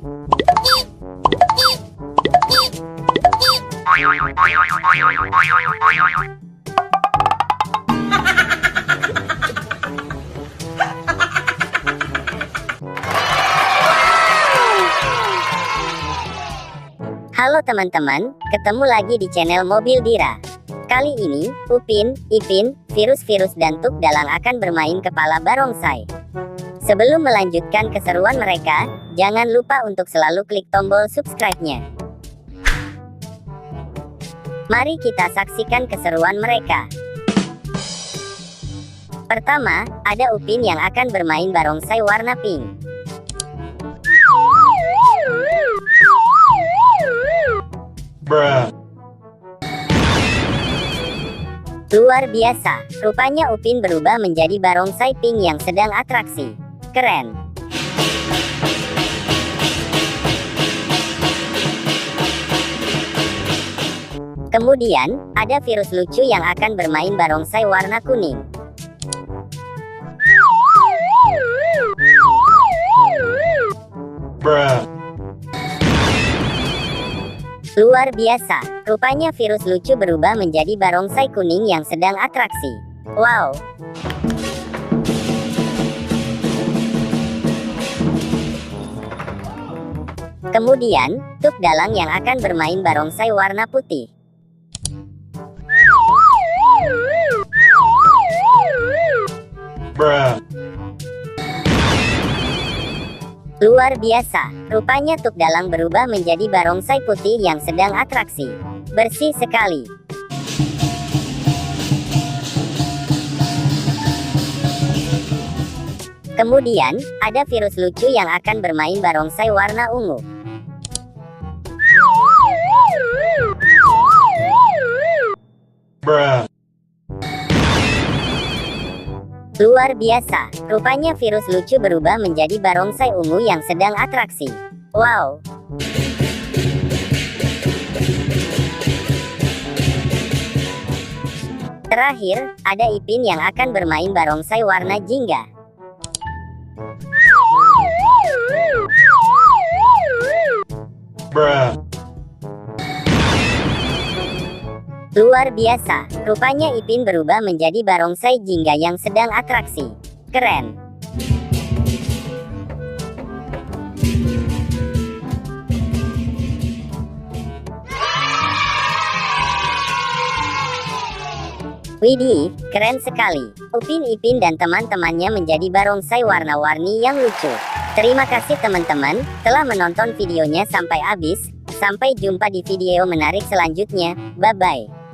Halo teman-teman, ketemu lagi di channel Mobil Dira. Kali ini, Upin, Ipin, Virus-Virus dan Tuk Dalang akan bermain kepala barongsai. Sebelum melanjutkan keseruan mereka, jangan lupa untuk selalu klik tombol subscribe-nya. Mari kita saksikan keseruan mereka. Pertama, ada Upin yang akan bermain barongsai warna pink. Bruh. Luar biasa, rupanya Upin berubah menjadi barongsai pink yang sedang atraksi. Keren. Kemudian, ada Virus lucu yang akan bermain barongsai warna kuning. Bruh. Luar biasa, rupanya Virus lucu berubah menjadi barongsai kuning yang sedang atraksi. Wow. Kemudian, Tuk Dalang yang akan bermain barongsai warna putih. Bruh. Luar biasa, rupanya Tuk Dalang berubah menjadi barongsai putih yang sedang atraksi. Bersih sekali. Kemudian, ada Virus lucu yang akan bermain barongsai warna ungu. Bruh. Luar biasa, rupanya Virus lucu berubah menjadi barongsai ungu yang sedang atraksi. Wow. Terakhir, ada Ipin yang akan bermain barongsai warna jingga. Bruh. Luar biasa, rupanya Ipin berubah menjadi barongsai jingga yang sedang atraksi. Keren. Widih, keren sekali. Upin Ipin dan teman-temannya menjadi barongsai warna-warni yang lucu. Terima kasih teman-teman, telah menonton videonya sampai habis. Sampai jumpa di video menarik selanjutnya. Bye-bye.